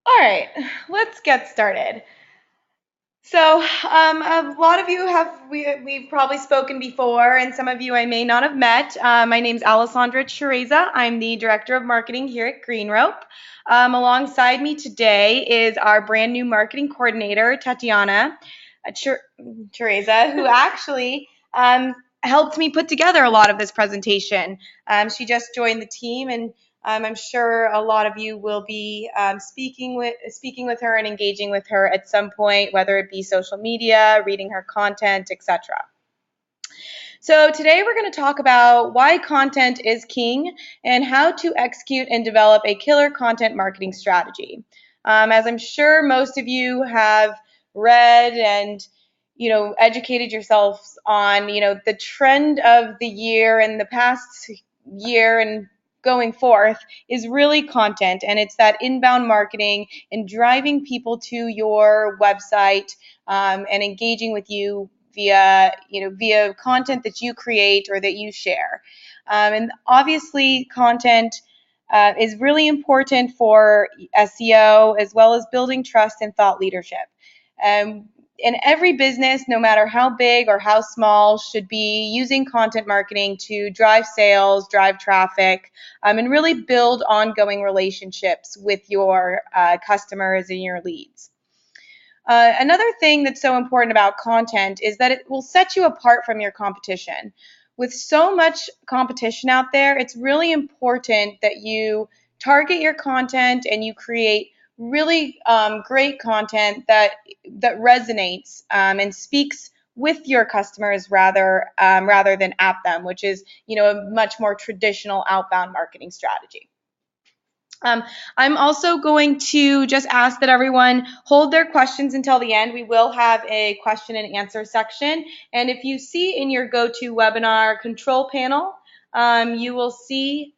All right, let's get started. So, a lot of you we've probably spoken before, and some of you I may not have met. My name's Alessandra Chereza. I'm the Director of Marketing here at Green Rope. Alongside me today is our brand new marketing coordinator, Tatiana Chereza, who actually helped me put together a lot of this presentation. She just joined the team, and I'm sure a lot of you will be speaking with her and engaging with her at some point, whether it be social media, reading her content, etc. So today we're going to talk about why content is king and how to execute and develop a killer content marketing strategy. As I'm sure most of you have read and educated yourselves on the trend of the year and the past year and going forth is really content, and it's that inbound marketing and driving people to your website and engaging with you via content that you create or that you share. And obviously content is really important for SEO as well as building trust and thought leadership. In every business, no matter how big or how small, should be using content marketing to drive sales, drive traffic, and really build ongoing relationships with your customers and your leads. Another thing that's so important about content is that it will set you apart from your competition. With so much competition out there, it's really important that you target your content and you create really great content that resonates and speaks with your customers rather than at them, which is a much more traditional outbound marketing strategy. I'm also going to just ask that everyone hold their questions until the end. We will have a question and answer section. And if you see in your GoToWebinar control panel, you will see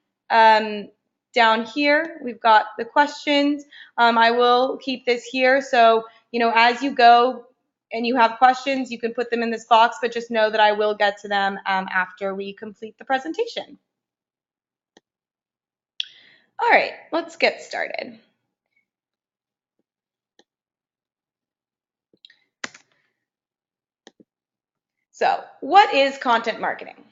down here, we've got the questions. I will keep this here. So, as you go and you have questions, you can put them in this box, but just know that I will get to them after we complete the presentation. All right, let's get started. So, what is content marketing?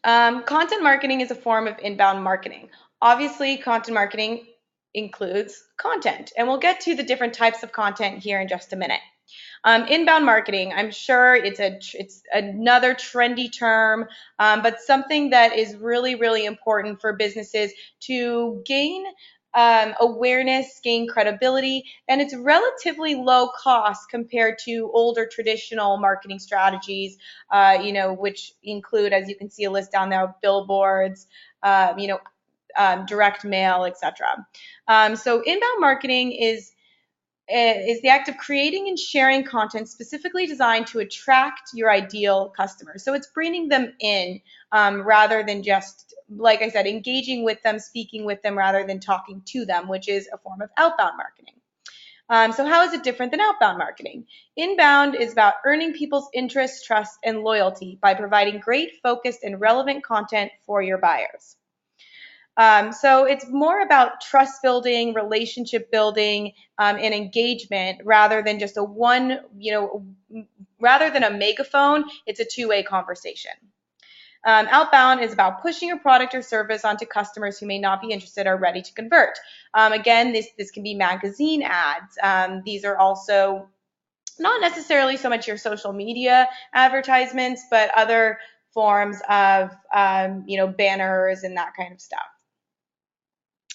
Content marketing is a form of inbound marketing. Obviously, content marketing includes content, and we'll get to the different types of content here in just a minute. Inbound marketing, I'm sure it's another trendy term, but something that is really, really important for businesses to gain awareness, gain credibility, and it's relatively low cost compared to older traditional marketing strategies, which include, as you can see a list down there, billboards, direct mail, etc. So inbound marketing is the act of creating and sharing content specifically designed to attract your ideal customers. So it's bringing them in rather than just, like I said, engaging with them, speaking with them rather than talking to them, which is a form of outbound marketing. So how is it different than outbound marketing? Inbound is about earning people's interest, trust, and loyalty by providing great, focused, and relevant content for your buyers. So it's more about trust building, relationship building, and engagement rather than just rather than a megaphone, it's a two-way conversation. Outbound is about pushing your product or service onto customers who may not be interested or ready to convert. Again, this can be magazine ads. These are also not necessarily so much your social media advertisements, but other forms of banners and that kind of stuff.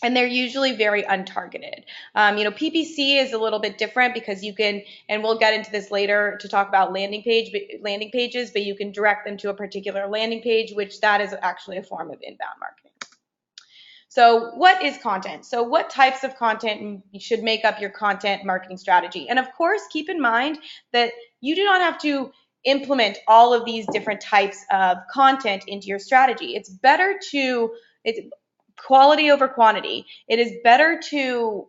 And they're usually very untargeted. PPC is a little bit different because you can, and we'll get into this later to talk about landing pages, but you can direct them to a particular landing page, which that is actually a form of inbound marketing. So what is content? So what types of content should make up your content marketing strategy? And of course, keep in mind that you do not have to implement all of these different types of content into your strategy. It's better to, quality over quantity. It is better to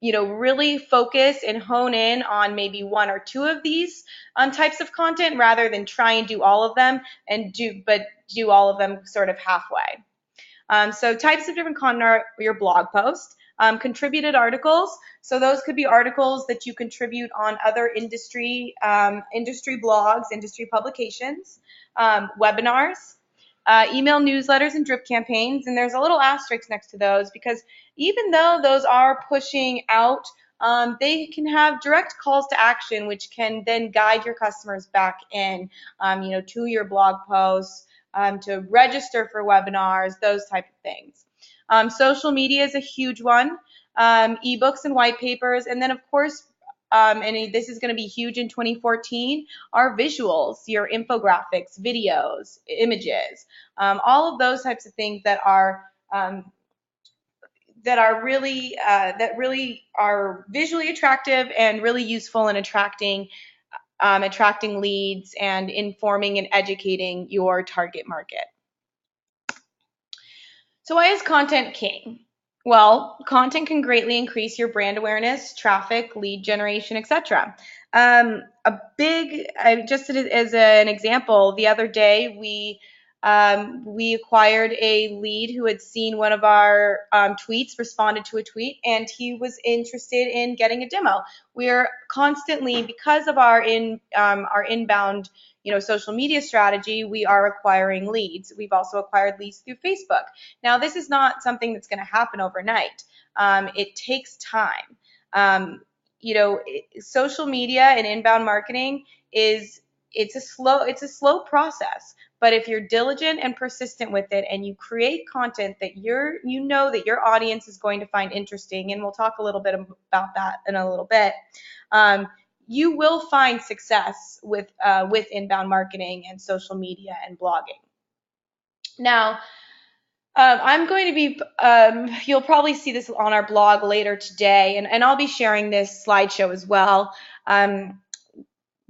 really focus and hone in on maybe one or two of these types of content rather than try and do all of them and do all of them sort of halfway. So types of different content are your blog post. Contributed articles. So those could be articles that you contribute on other industry blogs, industry publications, webinars, email newsletters and drip campaigns. And there's a little asterisk next to those because even though those are pushing out, they can have direct calls to action, which can then guide your customers back in, to your blog posts, to register for webinars, those type of things. Social media is a huge one. Ebooks and white papers, and then of course, and this is going to be huge in 2014, are visuals, your infographics, videos, images, all of those types of things that really are visually attractive and really useful in attracting leads and informing and educating your target market. So why is content king? Well, content can greatly increase your brand awareness, traffic, lead generation, etc. Just as an example, the other day we acquired a lead who had seen one of our tweets, responded to a tweet, and he was interested in getting a demo. We're constantly, because of our inbound social media strategy, we are acquiring leads. We've also acquired leads through Facebook. Now, this is not something that's going to happen overnight. It takes time. Social media and inbound marketing it's a slow process. But if you're diligent and persistent with it, and you create content that that your audience is going to find interesting, and we'll talk a little bit about that in a little bit, you will find success with inbound marketing and social media and blogging. Now, I'm going to be, you'll probably see this on our blog later today, and I'll be sharing this slideshow as well,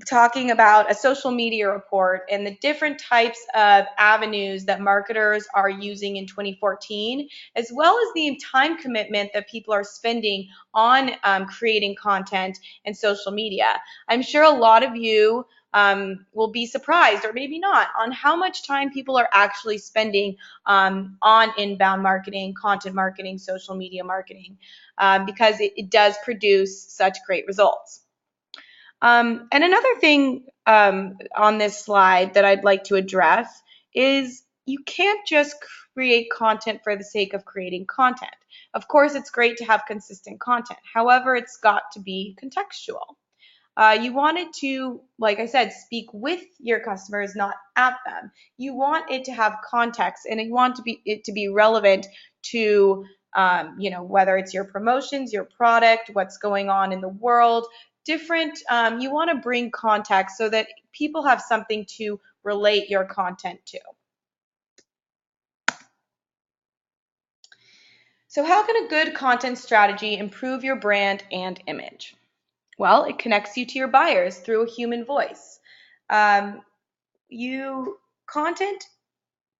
talking about a social media report and the different types of avenues that marketers are using in 2014, as well as the time commitment that people are spending on creating content and social media. I'm sure a lot of you will be surprised, or maybe not, on how much time people are actually spending on inbound marketing, content marketing, social media marketing, because it does produce such great results. And another thing on this slide that I'd like to address is you can't just create content for the sake of creating content. Of course, it's great to have consistent content. However, it's got to be contextual. You want it to, like I said, speak with your customers, not at them. You want it to have context, and you want it to be relevant to, whether it's your promotions, your product, what's going on in the world. You want to bring context so that people have something to relate your content to. So how can a good content strategy improve your brand and image? Well, it connects you to your buyers through a human voice. Content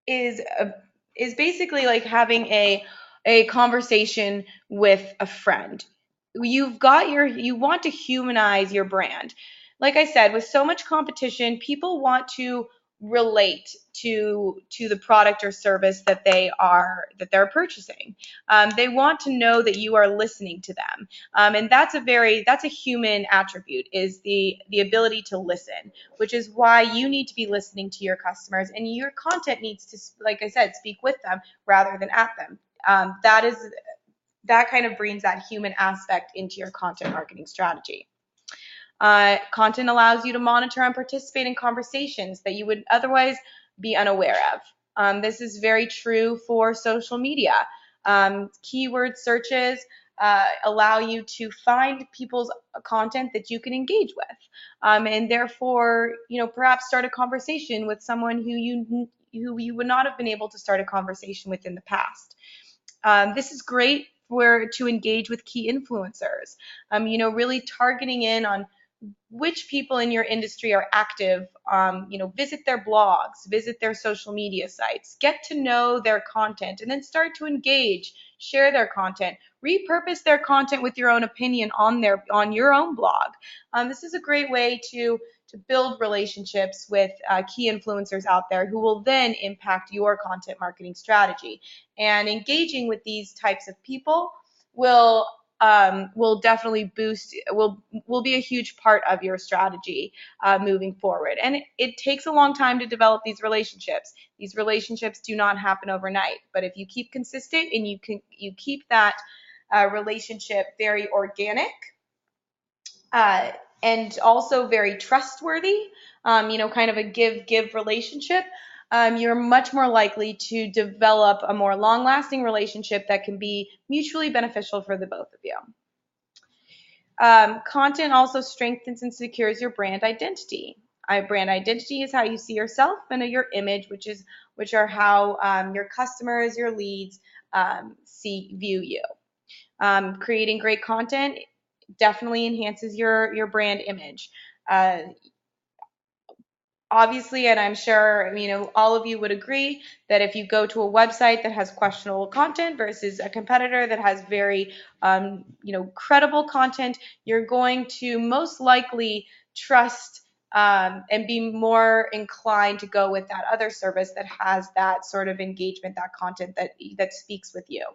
is basically like having a conversation with a friend. You want to humanize your brand. Like I said, with so much competition, people want to relate to the product or service that they're purchasing. They want to know that you are listening to them, and that's a human attribute, is the ability to listen, which is why you need to be listening to your customers, and your content needs to, like I said, speak with them rather than at them. That kind of brings that human aspect into your content marketing strategy. Content allows you to monitor and participate in conversations that you would otherwise be unaware of. This is very true for social media. Keyword searches allow you to find people's content that you can engage with, and therefore, perhaps start a conversation with someone who you would not have been able to start a conversation with in the past. This is great to engage with key influencers. Really targeting in on which people in your industry are active. Visit their blogs, visit their social media sites, get to know their content, and then start to engage, share their content, repurpose their content with your own opinion on your own blog. This is a great way to build relationships with key influencers out there who will then impact your content marketing strategy. And engaging with these types of people will definitely will be a huge part of your strategy moving forward. And it takes a long time to develop these relationships. These relationships do not happen overnight, but if you keep consistent and you keep that relationship very organic, uh, and also very trustworthy, kind of a give relationship, you're much more likely to develop a more long lasting relationship that can be mutually beneficial for the both of you. Content also strengthens and secures your brand identity. Brand identity is how you see yourself, and your image, which are how your customers, your leads view you. Creating great content definitely enhances your brand image. Uh, Obviously, and I'm sure all of you would agree that if you go to a website that has questionable content versus a competitor that has very credible content, you're going to most likely trust and be more inclined to go with that other service that has that sort of engagement, that content that speaks with you.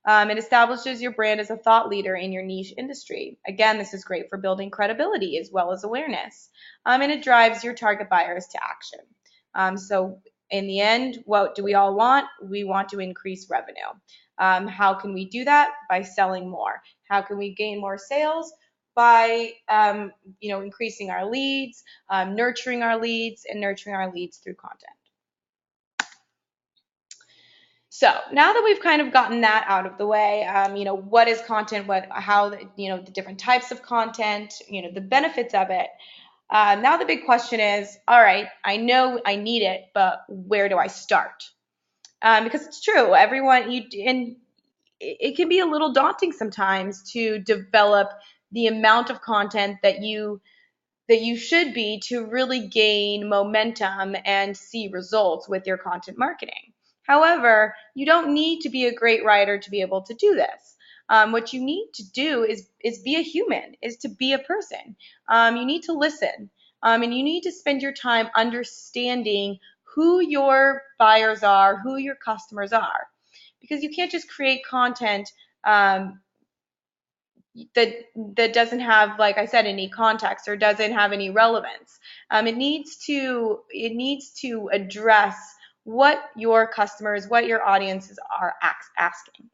It establishes your brand as a thought leader in your niche industry. Again, this is great for building credibility as well as awareness. And it drives your target buyers to action. So in the end, what do we all want? We want to increase revenue. How can we do that? By selling more. How can we gain more sales? By increasing our leads, nurturing our leads, and nurturing our leads through content. So now that we've kind of gotten that out of the way, what is content, how the different types of content, the benefits of it. Now the big question is, all right, I know I need it, but where do I start? Because it's true, and it can be a little daunting sometimes to develop the amount of content that you should be to really gain momentum and see results with your content marketing. However, you don't need to be a great writer to be able to do this. What you need to do is be a human, is to be a person. You need to listen, and you need to spend your time understanding who your buyers are, who your customers are, because you can't just create content that doesn't have, like I said, any context or doesn't have any relevance. It needs to address what your customers, what your audiences are asking.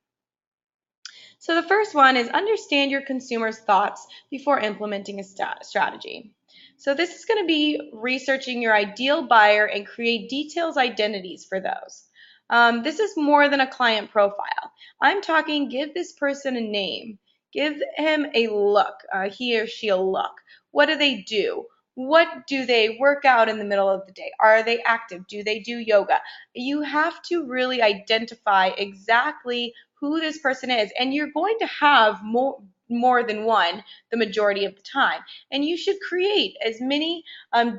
So the first one is understand your consumers' thoughts before implementing a strategy. So this is going to be researching your ideal buyer and create detailed identities for those. This is more than a client profile. I'm talking give this person a name. Give him a look, he or she a look. What do they do? What do they work out in the middle of the day? Are they active? Do they do yoga? You have to really identify exactly who this person is, and you're going to have more than one the majority of the time, and you should create as many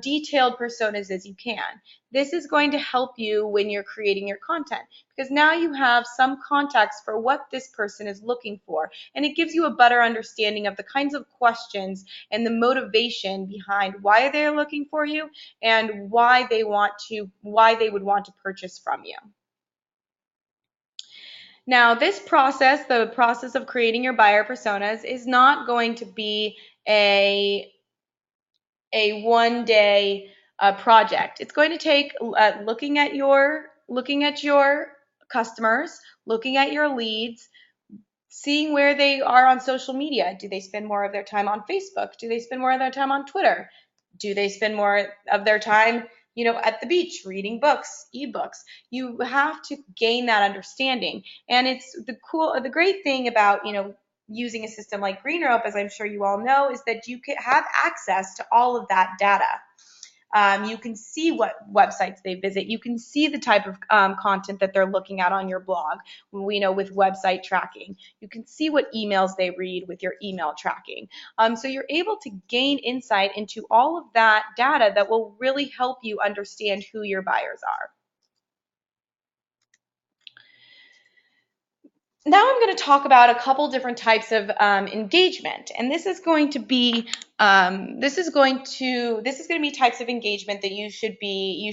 detailed personas as you can. This is going to help you when you're creating your content, because now you have some context for what this person is looking for, and it gives you a better understanding of the kinds of questions and the motivation behind why they're looking for you and why they would want to purchase from you. Now, this process, the process of creating your buyer personas, is not going to be a one-day project. It's going to take looking at your customers, looking at your leads, seeing where they are on social media. Do they spend more of their time on Facebook? Do they spend more of their time on Twitter? Do they spend more of their time, at the beach reading books, ebooks? You have to gain that understanding. And it's the great thing about, using a system like GreenRope, as I'm sure you all know, is that you can have access to all of that data. You can see what websites they visit. You can see the type of content that they're looking at on your blog. We know with website tracking. You can see what emails they read with your email tracking. So you're able to gain insight into all of that data that will really help you understand who your buyers are. Now I'm going to talk about a couple different types of engagement, and this is going to be types of engagement that you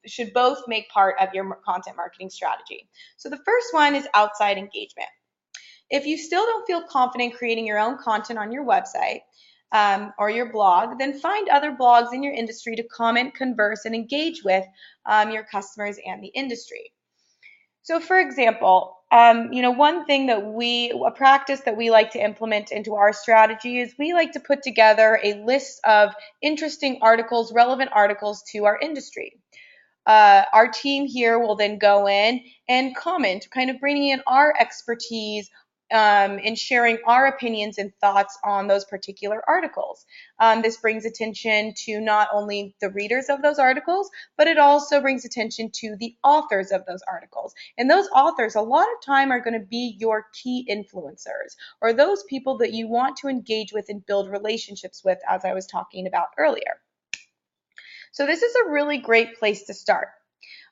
should both make part of your content marketing strategy. So the first one is outside engagement. If you still don't feel confident creating your own content on your website or your blog, then find other blogs in your industry to comment, converse, and engage with your customers and the industry. So, for example, one thing a practice that we like to implement into our strategy is we like to put together a list of interesting articles, relevant articles to our industry. Our team here will then go in and comment, kind of bringing in our expertise and sharing our opinions and thoughts on those particular articles. This brings attention to not only the readers of those articles, but it also brings attention to the authors of those articles. And those authors, a lot of time, are going to be your key influencers, or those people that you want to engage with and build relationships with, as I was talking about earlier. So this is a really great place to start.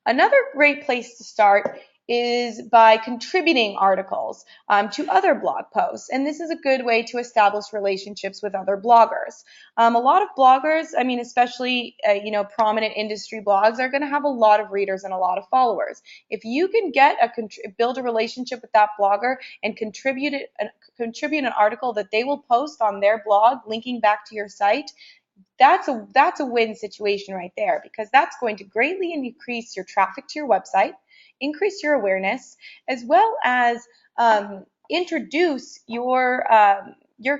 Another great place to start is by contributing articles to other blog posts. And this is a good way to establish relationships with other bloggers. A lot of bloggers, especially prominent industry blogs, are going to have a lot of readers and a lot of followers. If you can build a relationship with that blogger and contribute an article that they will post on their blog, linking back to your site, that's a win situation right there, because that's going to greatly increase your traffic to your website, increase your awareness, as well as introduce your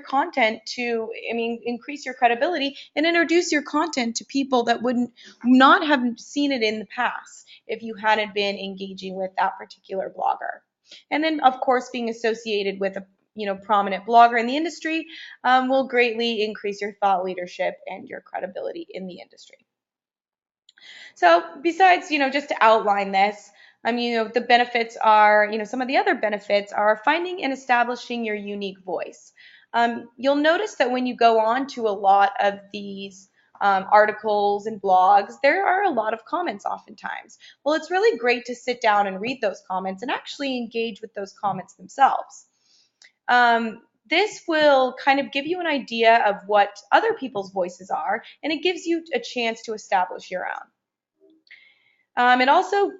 content to, increase your credibility and introduce your content to people that wouldn't not have seen it in the past if you hadn't been engaging with that particular blogger. And then, of course, being associated with a prominent blogger in the industry will greatly increase your thought leadership and your credibility in the industry. So besides, just to outline this, the benefits are, some of the other benefits are finding and establishing your unique voice. You'll notice that when you go on to a lot of these articles and blogs, there are a lot of comments oftentimes. Well, it's really great to sit down and read those comments and actually engage with those comments themselves. This will kind of give you an idea of what other people's voices are, and it gives you a chance to establish your own. And also,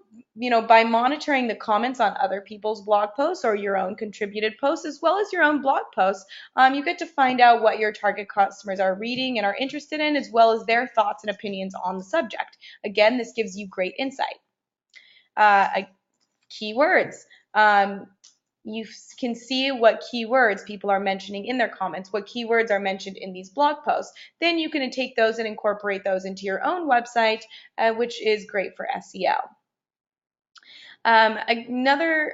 by monitoring the comments on other people's blog posts or your own contributed posts, as well as your own blog posts, you get to find out what your target customers are reading and are interested in, as well as their thoughts and opinions on the subject. Again, this gives you great insight. Keywords. You can see what keywords people are mentioning in their comments, what keywords are mentioned in these blog posts. Then you can take those and incorporate those into your own website, which is great for SEO. Another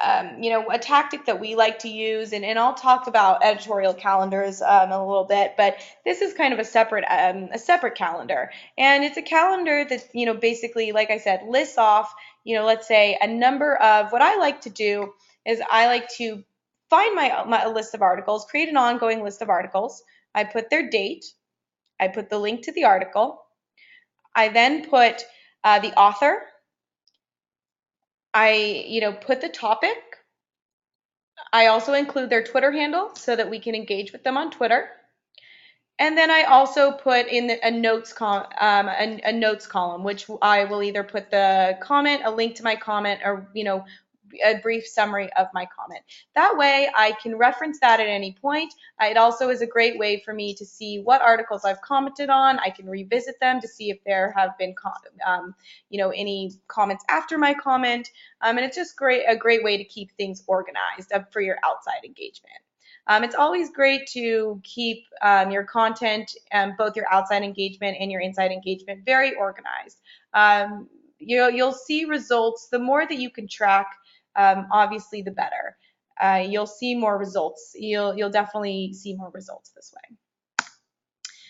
a tactic that we like to use, and I'll talk about editorial calendars a little bit, but this is kind of a separate calendar, and it's a calendar that basically, like I said, lists off let's say a number of. What I like to do is I like to find my list of articles, create an ongoing list of articles. I put their date, I put the link to the article, I then put the author, I put the topic. I also include their Twitter handle so that we can engage with them on Twitter. And then I also put in a notes column, which I will either put the comment, a link to my comment, or a brief summary of my comment. That way I can reference that at any point. It also is a great way for me to see what articles I've commented on. I can revisit them to see if there have been any comments after my comment. And it's just a great way to keep things organized for your outside engagement. It's always great to keep your content, both your outside engagement and your inside engagement, very organized. You'll see results. The more that you can track, obviously, the better. You'll see more results. You'll definitely see more results this way.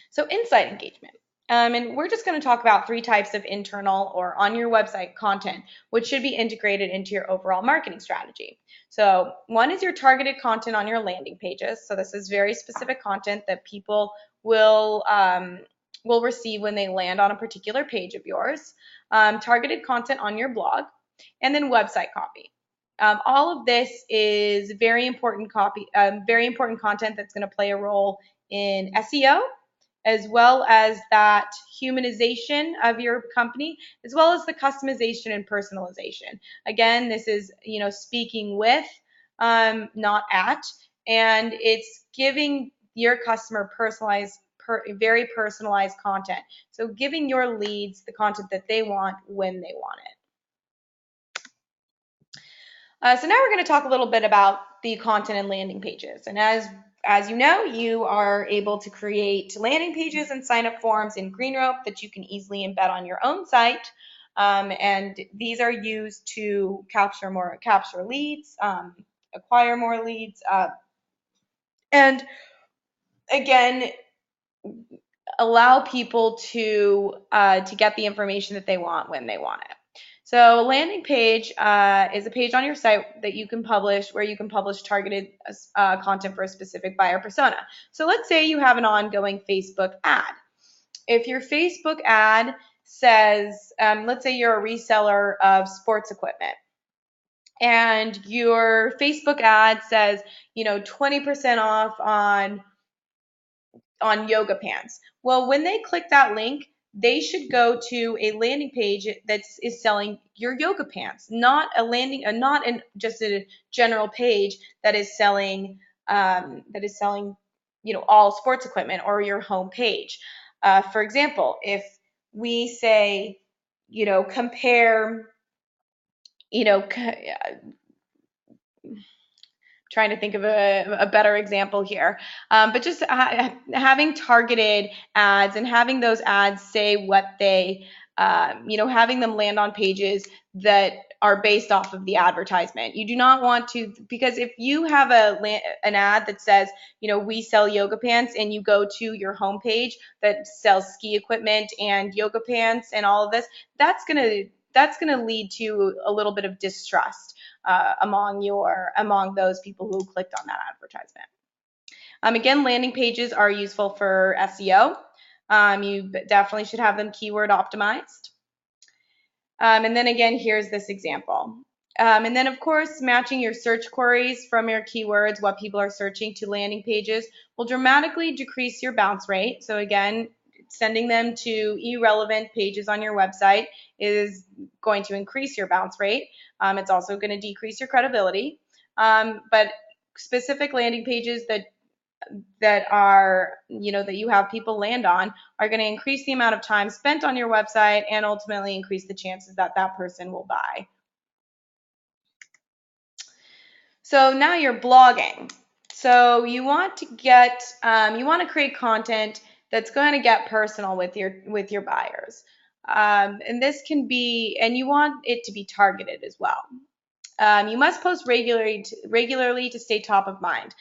So inside engagement. And we're just going to talk about 3 types of internal or on your website content, which should be integrated into your overall marketing strategy. So one is your targeted content on your landing pages. So this is very specific content that people will receive when they land on a particular page of yours. Targeted content on your blog, and then website copy. All of this is very important content that's going to play a role in SEO, as well as that humanization of your company, as well as the customization and personalization. Again, this is, speaking with not at, and it's giving your customer very personalized content. So giving your leads the content that they want when they want it. So now we're going to talk a little bit about the content and landing pages. And as you know, you are able to create landing pages and sign up forms in Greenrope that you can easily embed on your own site. And these are used to capture leads, acquire more leads, and again, allow people to get the information that they want when they want it. So a landing page is a page on your site that you can publish, where you can publish targeted content for a specific buyer persona. So let's say you have an ongoing Facebook ad. If your Facebook ad says, let's say you're a reseller of sports equipment, and your Facebook ad says, 20% off on yoga pants. Well, when they click that link, they should go to a landing page that is selling your yoga pants, not just a general page that is selling all sports equipment or your home page. For example, if we say, compare, trying to think of a better example here. But just having targeted ads and having those ads say what they, having them land on pages that are based off of the advertisement. You do not want to, because if you have an ad that says, we sell yoga pants, and you go to your homepage that sells ski equipment and yoga pants and all of this, that's gonna lead to a little bit of distrust among those people who clicked on that advertisement. Again, landing pages are useful for SEO. You definitely should have them keyword optimized. And then again, here's this example. And then, of course, matching your search queries from your keywords, what people are searching, to landing pages will dramatically decrease your bounce rate. So again, sending them to irrelevant pages on your website is going to increase your bounce rate. It's also going to decrease your credibility. But specific landing pages that are, that you have people land on are going to increase the amount of time spent on your website and ultimately increase the chances that that person will buy. So now you're blogging. So you want to create content that's going to get personal with your buyers. And this can be, and you want it to be targeted as well. You must post regularly to stay top of mind.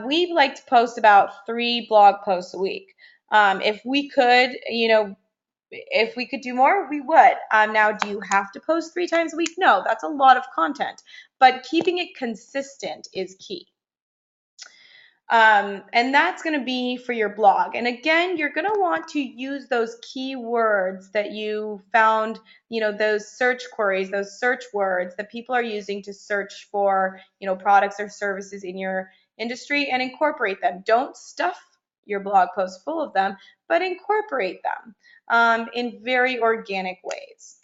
We like to post about 3 blog posts a week. If we could, if we could do more, we would. Now, do you have to post 3 times a week? No, that's a lot of content, but keeping it consistent is key. And that's going to be for your blog. And again, you're going to want to use those keywords that you found, those search queries, those search words that people are using to search for, products or services in your industry, and incorporate them. Don't stuff your blog posts full of them, but incorporate them in very organic ways.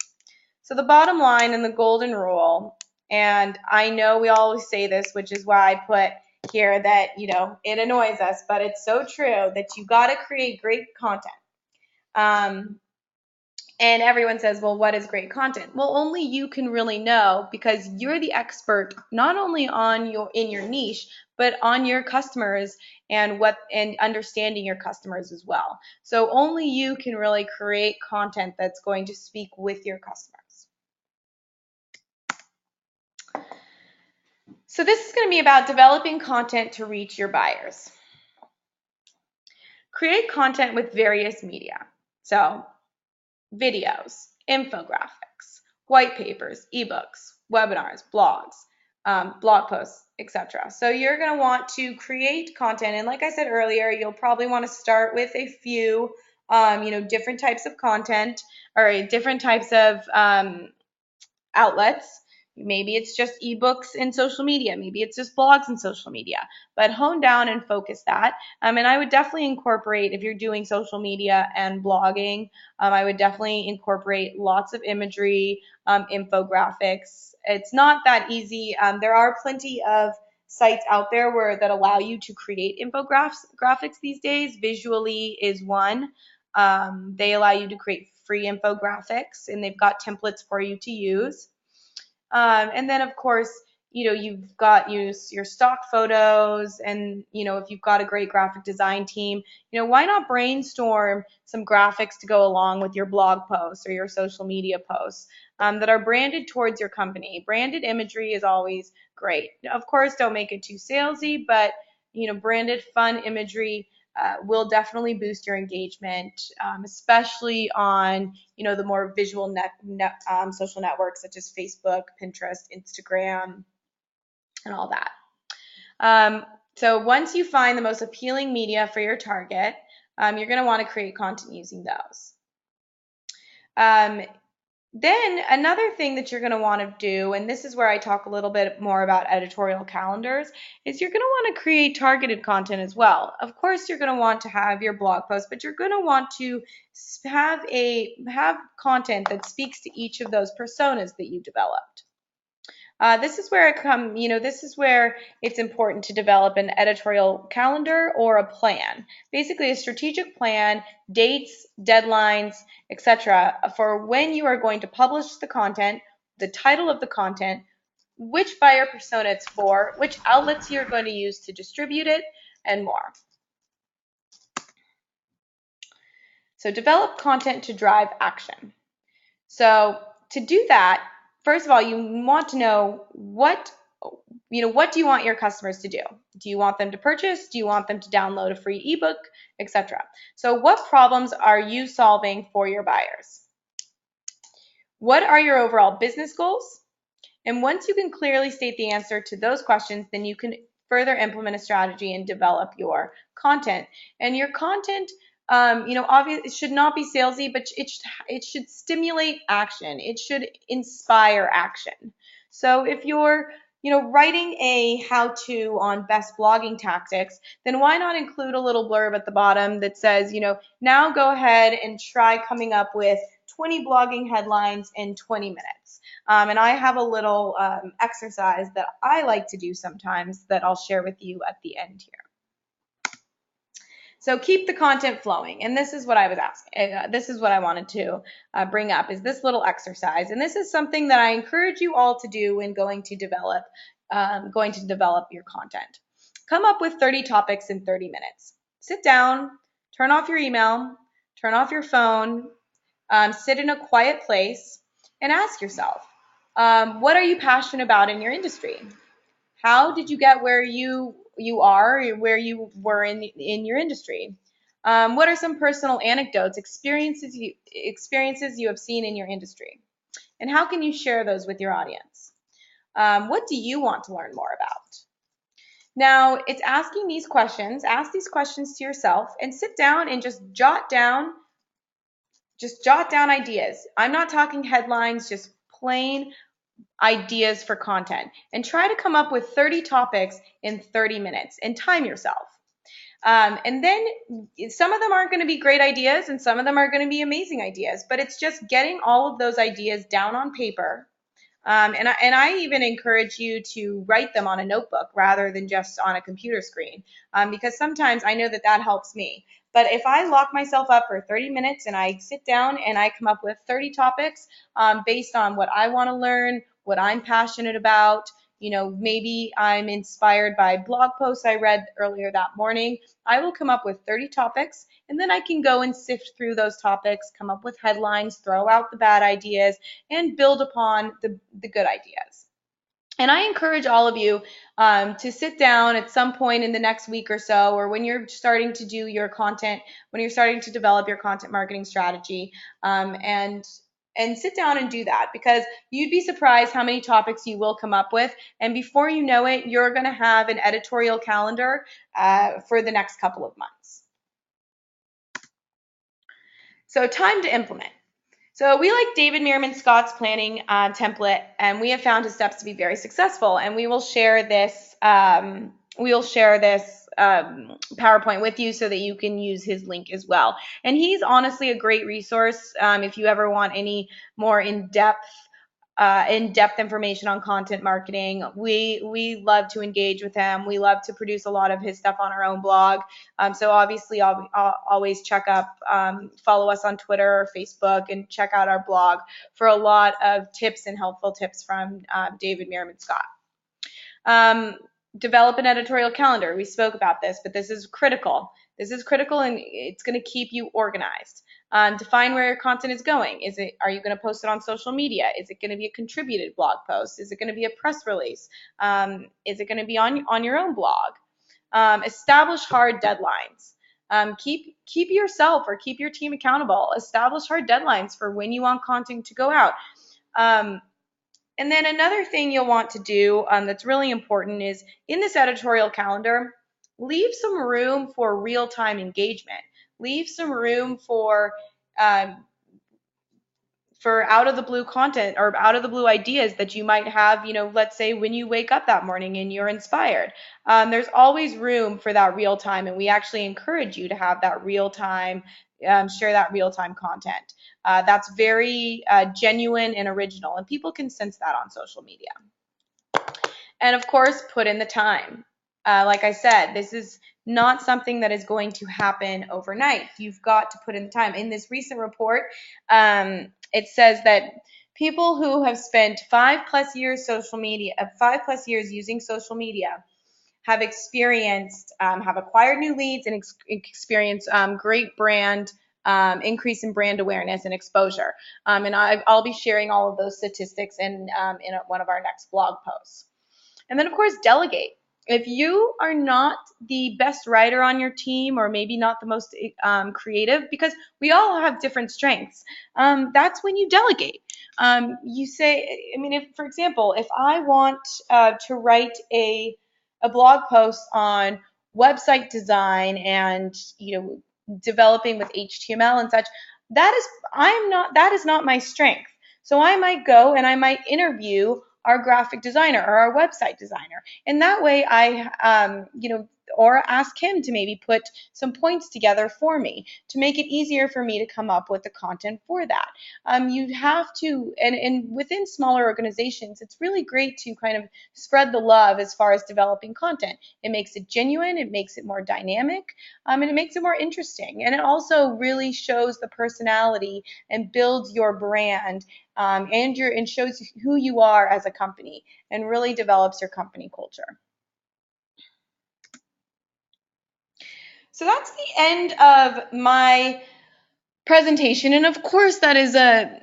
So the bottom line and the golden rule, and I know we always say this, which is why I put here that, it annoys us, but it's so true, that you got to create great content. And everyone says, well, what is great content? Well, only you can really know, because you're the expert not only in your niche, but on your customers and understanding your customers as well. So only you can really create content that's going to speak with your customers. So this is going to be about developing content to reach your buyers. Create content with various media. So videos, infographics, white papers, ebooks, webinars, blogs, blog posts, etc. So you're going to want to create content. And like I said earlier, you'll probably want to start with a few, different types of content, or different types of outlets. Maybe it's just ebooks and social media. Maybe it's just blogs and social media. But hone down and focus that. And I would definitely incorporate, if you're doing social media and blogging, I would definitely incorporate lots of imagery, infographics. It's not that easy. There are plenty of sites out there that allow you to create graphics these days. Visually is one. They allow you to create free infographics, and they've got templates for you to use. And then, of course, you've got your stock photos, and, if you've got a great graphic design team, why not brainstorm some graphics to go along with your blog posts or your social media posts that are branded towards your company. Branded imagery is always great. Of course, don't make it too salesy, but, branded fun imagery will definitely boost your engagement, especially on the more visual social networks such as Facebook, Pinterest, Instagram, and all that. So once you find the most appealing media for your target, you're going to want to create content using those. Then another thing that you're going to want to do, and this is where I talk a little bit more about editorial calendars, is you're going to want to create targeted content as well. Of course, you're going to want to have your blog post, but you're going to want to have content that speaks to each of those personas that you developed. This is where this is where it's important to develop an editorial calendar or a plan. Basically a strategic plan, dates, deadlines, etc. for when you are going to publish the content, the title of the content, which buyer persona it's for, which outlets you're going to use to distribute it, and more. So develop content to drive action. So to do that, first of all, you want to know what do you want your customers to do? Do you want them to purchase? Do you want them to download a free ebook, etc.? So what problems are you solving for your buyers? What are your overall business goals? And once you can clearly state the answer to those questions, then you can further implement a strategy and develop your content. And your content, obviously it should not be salesy, but it should stimulate action. It should inspire action. So if you're writing a how-to on best blogging tactics, then why not include a little blurb at the bottom that says, now go ahead and try coming up with 20 blogging headlines in 20 minutes. And I have a little exercise that I like to do sometimes that I'll share with you at the end here. So keep the content flowing. And this is what I was asking. This is what I wanted to bring up, is this little exercise. And this is something that I encourage you all to do when going to develop your content. Come up with 30 topics in 30 minutes. Sit down, turn off your email, turn off your phone, sit in a quiet place, and ask yourself, what are you passionate about in your industry? How did you get where you are, where you were in your industry? What are some personal anecdotes, experiences you have seen in your industry? And how can you share those with your audience? What do you want to learn more about? Now, it's asking these questions. Ask these questions to yourself and sit down and just jot down ideas. I'm not talking headlines, just plain ideas for content, and try to come up with 30 topics in 30 minutes and time yourself. And then some of them aren't going to be great ideas and some of them are going to be amazing ideas, but it's just getting all of those ideas down on paper. And I even encourage you to write them on a notebook rather than just on a computer screen, because sometimes I know that helps me. But if I lock myself up for 30 minutes and I sit down and I come up with 30 topics based on what I want to learn, what I'm passionate about, maybe I'm inspired by blog posts I read earlier that morning, I will come up with 30 topics, and then I can go and sift through those topics, come up with headlines, throw out the bad ideas, and build upon the good ideas. And I encourage all of you to sit down at some point in the next week or so, or when you're starting to do your content, when you're starting to develop your content marketing strategy, and sit down and do that, because you'd be surprised how many topics you will come up with. And before you know it, you're going to have an editorial calendar for the next couple of months. So time to implement. So we like David Meerman Scott's planning template, and we have found his steps to be very successful. And we will share this. PowerPoint with you so that you can use his link as well. And he's honestly a great resource if you ever want any more in-depth information on content marketing. We love to engage with him. We love to produce a lot of his stuff on our own blog. So obviously, I'll always follow us on Twitter or Facebook, and check out our blog for a lot of tips and helpful tips from David Meerman Scott. Develop an editorial calendar. We spoke about this, but this is critical. This is critical, and it's going to keep you organized. Define where your content is going. Are you going to post it on social media? Is it going to be a contributed blog post? Is it going to be a press release? Is it going to be on your own blog? Establish hard deadlines. Keep yourself or keep your team accountable. Establish hard deadlines for when you want content to go out. And then another thing you'll want to do that's really important is, in this editorial calendar, leave some room for real-time engagement. Leave some room for out-of-the-blue content or out-of-the-blue ideas that you might have, let's say when you wake up that morning and you're inspired. There's always room for that real time, and we actually encourage you to have that real time, share that real time content. That's very genuine and original, and people can sense that on social media. And of course, put in the time. Like I said, this is not something that is going to happen overnight. You've got to put in the time. In this recent report, it says that people who have spent 5+ years using social media have acquired new leads and experienced great brand increase in brand awareness and exposure. And I'll be sharing all of those statistics in one of our next blog posts. And then, of course, delegate. If you are not the best writer on your team, or maybe not the most creative, because we all have different strengths, that's when you delegate. You say, for example, if I want to write a blog post on website design and developing with HTML and such, that is not my strength. So I might go and I might interview our graphic designer or our website designer. And that way or ask him to maybe put some points together for me to make it easier for me to come up with the content for that. You have to, and within smaller organizations, it's really great to kind of spread the love as far as developing content. It makes it genuine, it makes it more dynamic, and it makes it more interesting. And it also really shows the personality and builds your brand, and shows who you are as a company, and really develops your company culture. So that's the end of my presentation, and of course that is an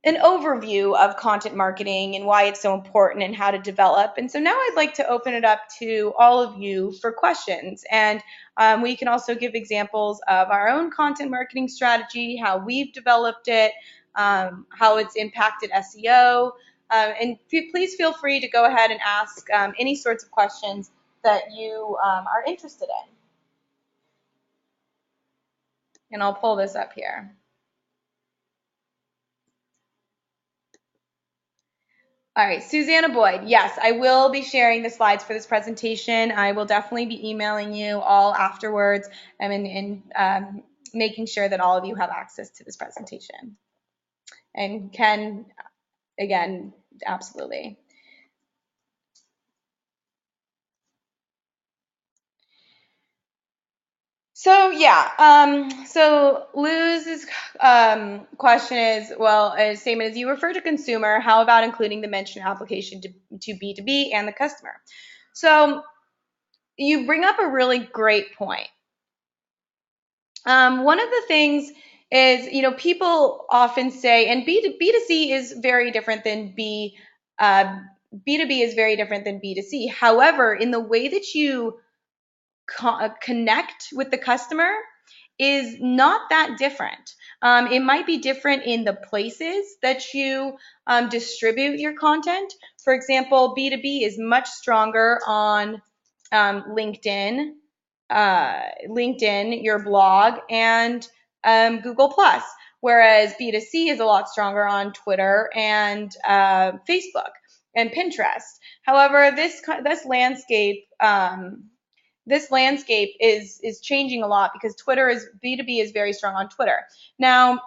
overview of content marketing and why it's so important and how to develop. And so now I'd like to open it up to all of you for questions, and we can also give examples of our own content marketing strategy, how we've developed it, how it's impacted SEO, and please feel free to go ahead and ask any sorts of questions that you are interested in. And I'll pull this up here. All right, Susanna Boyd. Yes, I will be sharing the slides for this presentation. I will definitely be emailing you all afterwards and making sure that all of you have access to this presentation. And Ken, again, absolutely. So yeah, so Luz's question is, same as you refer to consumer, how about including the mentioned application to B2B and the customer? So you bring up a really great point. One of the things is, people often say, and B2C is very different than B2B is very different than B2C. However, in the way that you connect with the customer is not that different. It might be different in the places that you distribute your content. For example, B2B is much stronger on LinkedIn, your blog, and Google+. whereas B2C is a lot stronger on Twitter and Facebook and Pinterest. However, this landscape is changing a lot because B2B is very strong on Twitter. Now,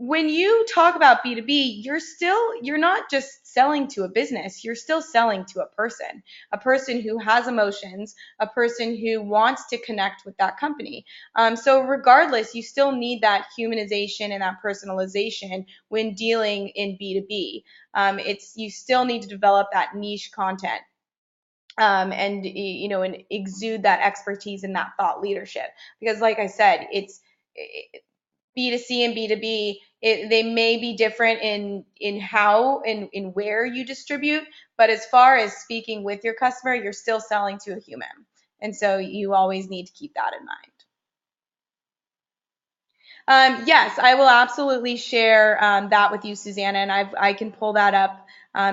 when you talk about B2B, you're not just selling to a business, you're still selling to a person who has emotions, a person who wants to connect with that company. So regardless, you still need that humanization and that personalization when dealing in B2B. You still need to develop that niche content. And exude that expertise and that thought leadership, because like I said, B2C and B2B, they may be different in how and in where you distribute, but as far as speaking with your customer, you're still selling to a human. And so you always need to keep that in mind. Yes, I will absolutely share that with you, Susanna, and I can pull that up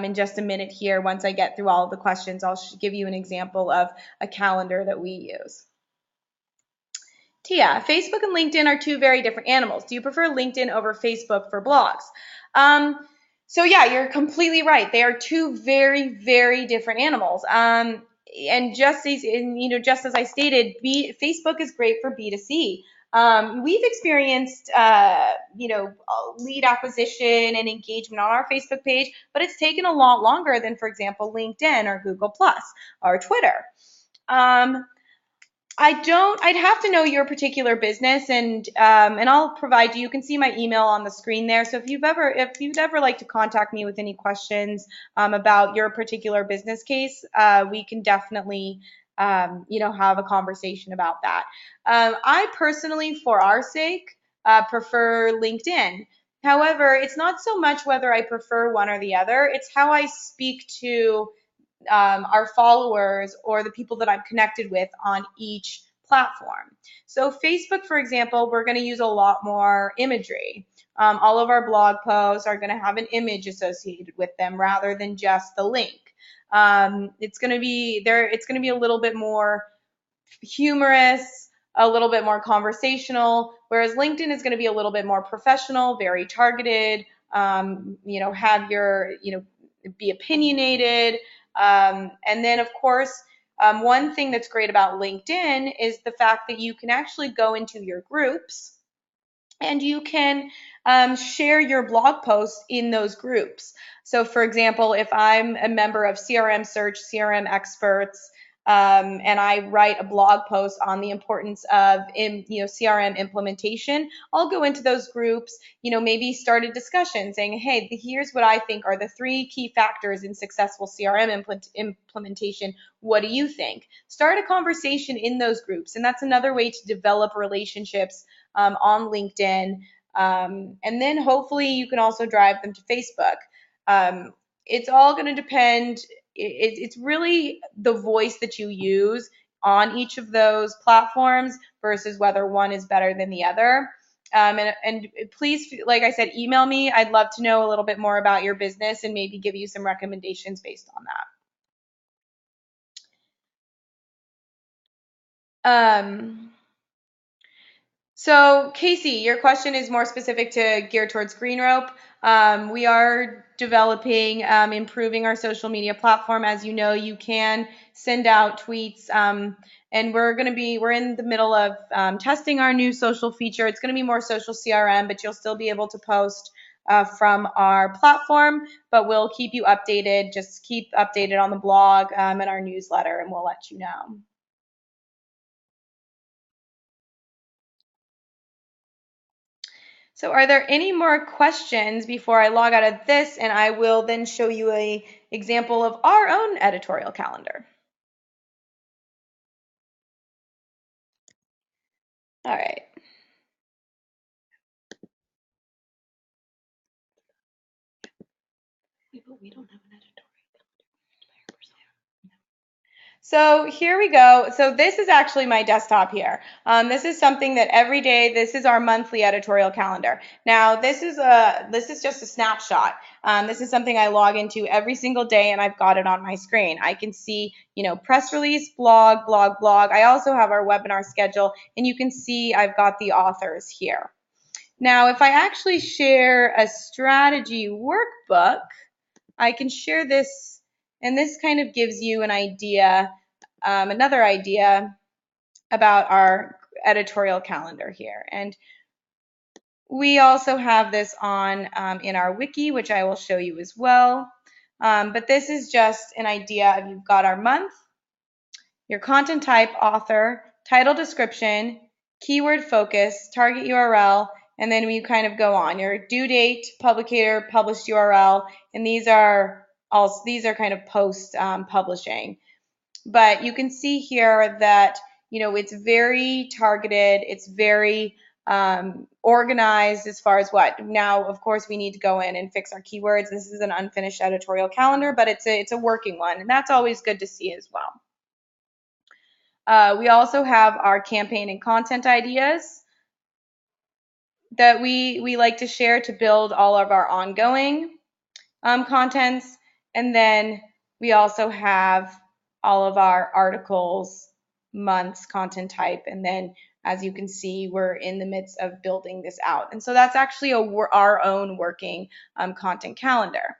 in just a minute here. Once I get through all of the questions, I'll give you an example of a calendar that we use. Tia, Facebook and LinkedIn are two very different animals. Do you prefer LinkedIn over Facebook for blogs? So yeah, you're completely right. They are two very, very different animals. And just as I stated, Facebook is great for B2C. We've experienced, lead acquisition and engagement on our Facebook page, but it's taken a lot longer than, for example, LinkedIn or Google Plus or Twitter. I'd have to know your particular business, and I'll provide you. You can see my email on the screen there. So if you'd ever like to contact me with any questions about your particular business case, we can definitely have a conversation about that. I personally, for our sake, prefer LinkedIn. However, it's not so much whether I prefer one or the other. It's how I speak to our followers or the people that I'm connected with on each platform. So Facebook, for example, we're going to use a lot more imagery. All of our blog posts are going to have an image associated with them rather than just the link. It's going to be a little bit more humorous, a little bit more conversational, whereas LinkedIn is going to be a little bit more professional, very targeted, be opinionated. And then, of course, one thing that's great about LinkedIn is the fact that you can actually go into your groups and you can share your blog posts in those groups. So, for example, if I'm a member of CRM Search, CRM Experts, and I write a blog post on the importance of CRM implementation, I'll go into those groups, maybe start a discussion saying, hey, here's what I think are the 3 key factors in successful CRM implementation. What do you think? Start a conversation in those groups, and that's another way to develop relationships on LinkedIn. And then hopefully you can also drive them to Facebook. It's all going to depend. It's really the voice that you use on each of those platforms versus whether one is better than the other. And please, like I said, email me. I'd love to know a little bit more about your business and maybe give you some recommendations based on that. So Casey, your question is more specific to geared towards Green Rope. We are developing, improving our social media platform. As you know, you can send out tweets, and we're in the middle of testing our new social feature. It's going to be more social CRM, but you'll still be able to post from our platform, but we'll keep you updated. Just keep updated on the blog and our newsletter, and we'll let you know. So are there any more questions before I log out of this, and I will then show you an example of our own editorial calendar. All right. We don't have an editorial. So here we go. So this is actually my desktop here. This is something that every day, this is our monthly editorial calendar. Now this is just a snapshot. This is something I log into every single day, and I've got it on my screen. I can see, press release, blog, blog, blog. I also have our webinar schedule, and you can see I've got the authors here. Now, if I actually share a strategy workbook, I can share this, and this kind of gives you an idea, another idea about our editorial calendar here. And we also have this on in our wiki, which I will show you as well. But this is just an idea of, you've got our month, your content type, author, title description, keyword focus, target URL, and then we kind of go on. Your due date, publicator, published URL, and these are kind of post publishing. But you can see here that, it's very targeted, it's very organized as far as what. Now, of course, we need to go in and fix our keywords. This is an unfinished editorial calendar, but it's a working one, and that's always good to see as well. We also have our campaign and content ideas that we like to share to build all of our ongoing contents. And then we also have all of our articles, months, content type, and then as you can see, we're in the midst of building this out. And so that's actually our own working content calendar.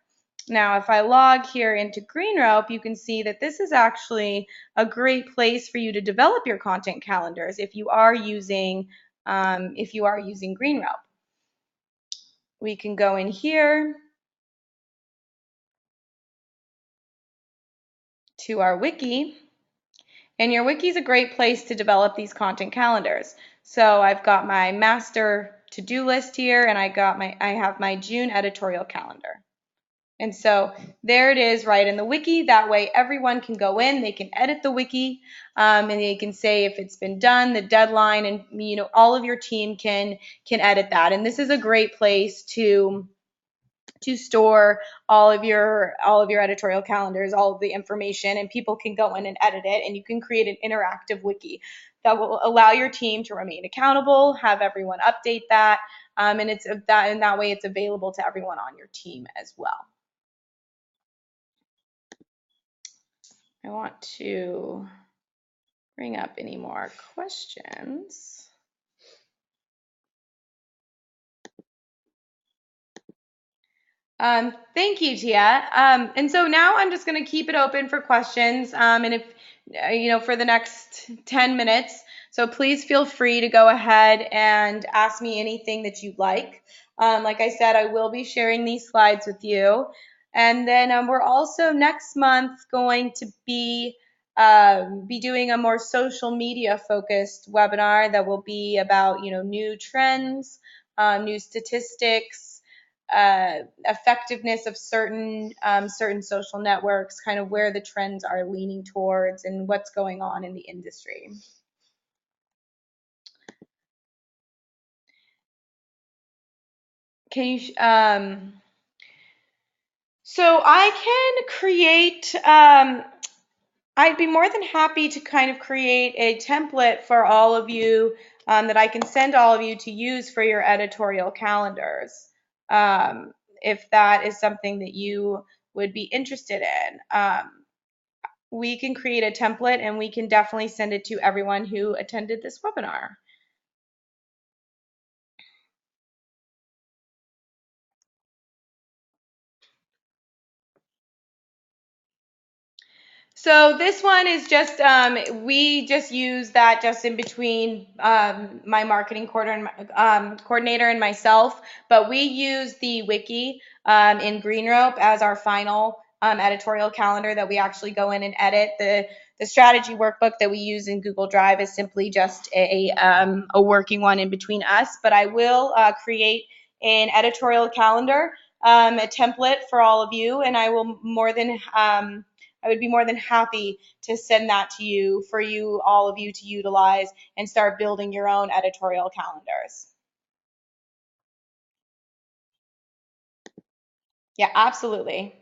Now, if I log here into Greenrope, you can see that this is actually a great place for you to develop your content calendars if you are using Greenrope. We can go in here to our wiki, and your wiki is a great place to develop these content calendars. So I've got my master to-do list here, and I have my June editorial calendar. And so there it is right in the wiki. That way everyone can go in, they can edit the wiki, and they can say if it's been done, the deadline, and all of your team can edit that. And this is a great place to store all of your editorial calendars, all of the information, and people can go in and edit it, and you can create an interactive wiki that will allow your team to remain accountable, have everyone update that, and that way it's available to everyone on your team as well. I want to bring up any more questions. Thank you, Tia. And so now I'm just going to keep it open for questions. And if, for the next 10 minutes, so please feel free to go ahead and ask me anything that you'd like. Like I said, I will be sharing these slides with you. And then we're also next month going to be doing a more social media focused webinar that will be about, new trends, new statistics, effectiveness of certain social networks, kind of where the trends are leaning towards and what's going on in the industry. Can you? So I can create. I'd be more than happy to kind of create a template for all of you that I can send all of you to use for your editorial calendars. If that is something that you would be interested in. We can create a template and we can definitely send it to everyone who attended this webinar. So this one is just, we just use that just in between my marketing coordinator and myself, but we use the wiki in Greenrope as our final editorial calendar that we actually go in and edit. The strategy workbook that we use in Google Drive is simply just a working one in between us, but I will create an editorial calendar, a template for all of you, and I would be more than happy to send that to you for all of you to utilize and start building your own editorial calendars. Yeah, absolutely.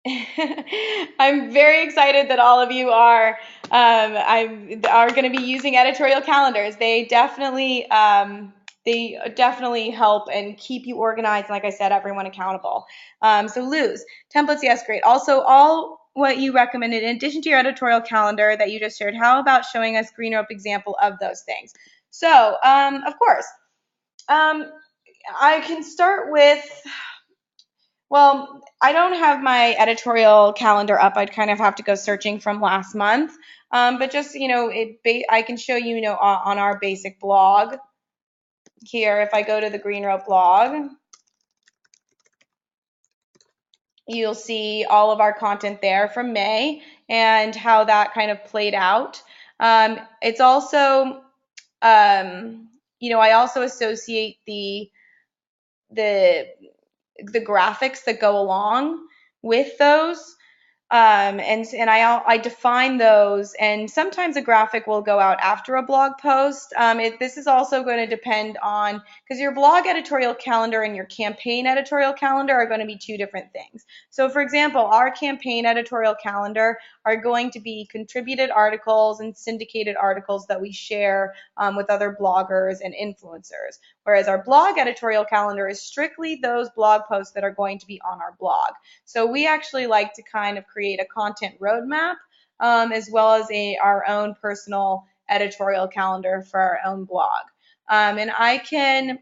I'm very excited that all of you are going to be using editorial calendars. They definitely help and keep you organized. Like I said, everyone accountable. So Luz, templates, yes, great. Also, what you recommended in addition to your editorial calendar that you just shared. How about showing us green rope example of those things? So, of course, I can start with, well, I don't have my editorial calendar up. I'd kind of have to go searching from last month. But just, I can show you, on our basic blog here, if I go to the green rope blog, you'll see all of our content there from May and how that kind of played out. It's also, I also associate the the graphics that go along with those. And I define those, and sometimes a graphic will go out after a blog post. This is also going to depend on, because your blog editorial calendar and your campaign editorial calendar are going to be two different things. So for example, our campaign editorial calendar are going to be contributed articles and syndicated articles that we share with other bloggers and influencers, whereas our blog editorial calendar is strictly those blog posts that are going to be on our blog. So we actually like to kind of create a content roadmap, as well as our own personal editorial calendar for our own blog. And I can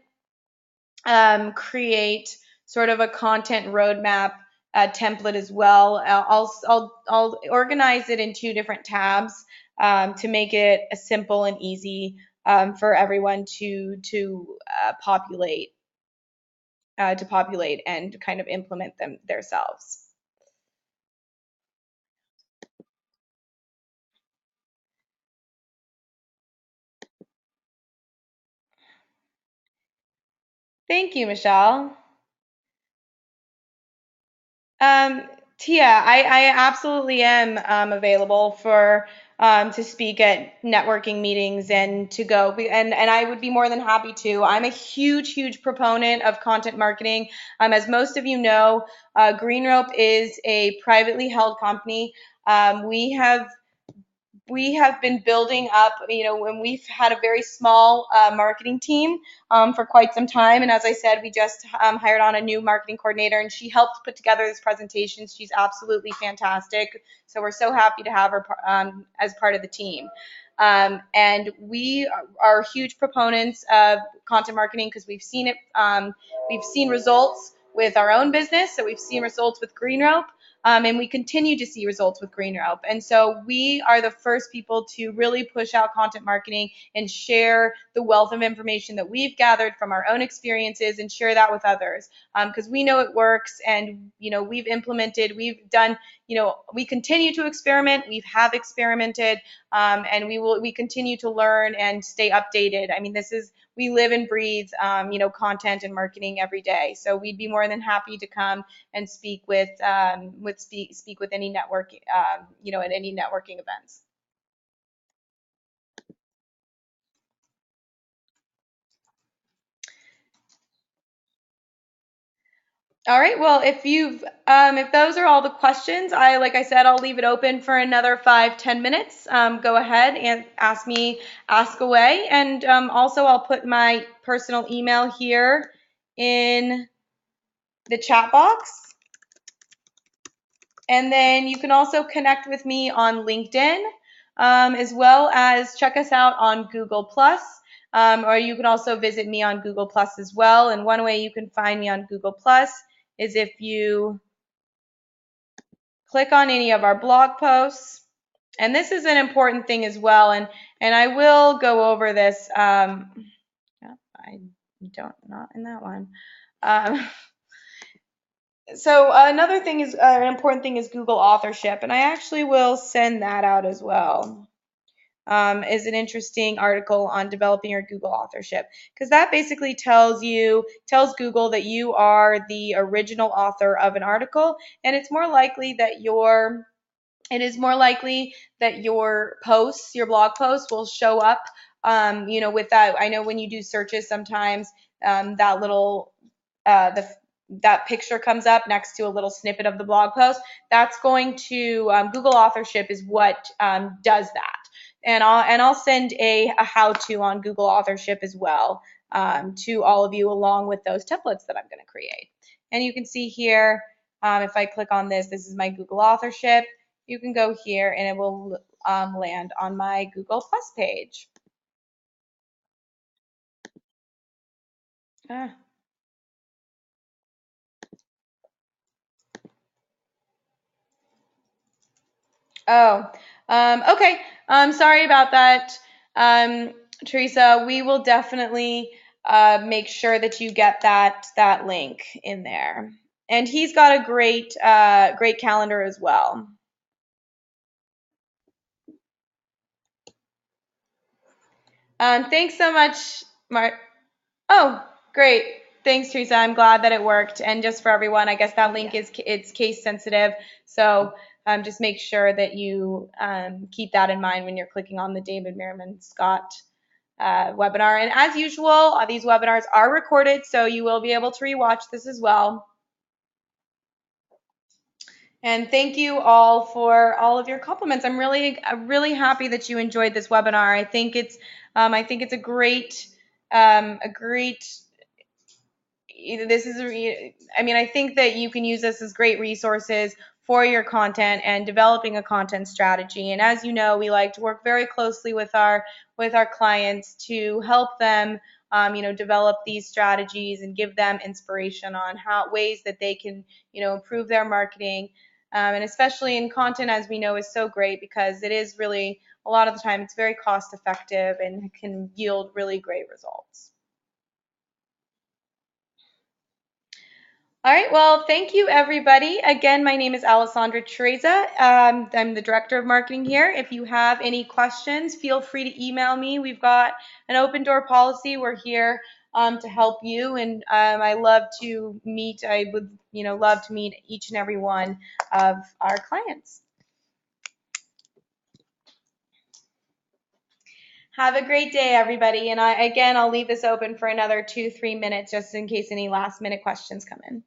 create sort of a content roadmap template as well. I'll organize it in two different tabs to make it simple and easy for everyone to populate and kind of implement them themselves. Thank you, Michelle. Um, Tia, I absolutely am available for to speak at networking meetings and to go, and I would be more than happy to. I'm a huge proponent of content marketing. As most of you know, Green Rope is a privately held company. We have been building up, when we've had a very small marketing team for quite some time. And as I said, we just hired on a new marketing coordinator, and she helped put together this presentation. She's absolutely fantastic. So we're so happy to have her as part of the team. And we are huge proponents of content marketing because we've seen it. We've seen results with our own business. So we've seen results with Green Rope. And we continue to see results with Green Rope. And so we are the first people to really push out content marketing and share the wealth of information that we've gathered from our own experiences and share that with others. Because we know it works, and we've implemented, we've done, we continue to experiment, we have experimented, and we continue to learn and stay updated. I mean, we live and breathe, content and marketing every day. So we'd be more than happy to come and speak with any network, at any networking events. All right. Well, if those are all the questions, like I said, I'll leave it open for another 5-10 minutes. Go ahead and ask away, and also I'll put my personal email here in the chat box. And then you can also connect with me on LinkedIn, as well as check us out on Google+. Or you can also visit me on Google+ as well. And one way you can find me on Google+ is if you click on any of our blog posts. And this is an important thing as well. And I will go over this. I don't, not in that one. So another thing is, an important thing is Google Authorship, and I actually will send that out as well. Is an interesting article on developing your Google Authorship, because that basically tells Google that you are the original author of an article, and it's more likely that your posts, your blog posts, will show up. With that, I know when you do searches, sometimes that little that picture comes up next to a little snippet of the blog post. That's going to Google Authorship is what does that. And I'll send a how-to on Google Authorship as well to all of you, along with those templates that I'm going to create. And you can see here, if I click on this is my Google Authorship. you can go here and it will land on my Google Plus page. Ah. Oh, okay. Sorry about that, um, Teresa. We will definitely make sure that you get that link in there. And he's got a great calendar as well. Thanks so much, Mark. Oh, great. Thanks, Teresa. I'm glad that it worked. And just for everyone, I guess that link is it's case sensitive. So just make sure that you keep that in mind when you're clicking on the David Merriman Scott webinar. And as usual, these webinars are recorded, so you will be able to rewatch this as well. And thank you all for all of your compliments. I'm really happy that you enjoyed this webinar. I think it's a great this is I mean, I think that you can use this as great resources for your content and developing a content strategy. And as you know, we like to work very closely with our clients to help them develop these strategies and give them inspiration on how ways that they can improve their marketing. And especially in content, as we know, is so great because it is really a lot of the time it's very cost effective and can yield really great results. All right, well, thank you, everybody. Again, my name is Alessandra Teresa. I'm the Director of Marketing here. If you have any questions, feel free to email me. We've got an open door policy. We're here to help you, and I love to meet. I would, love to meet each and every one of our clients. Have a great day, everybody. And I'll leave this open for another 2-3 minutes just in case any last minute questions come in.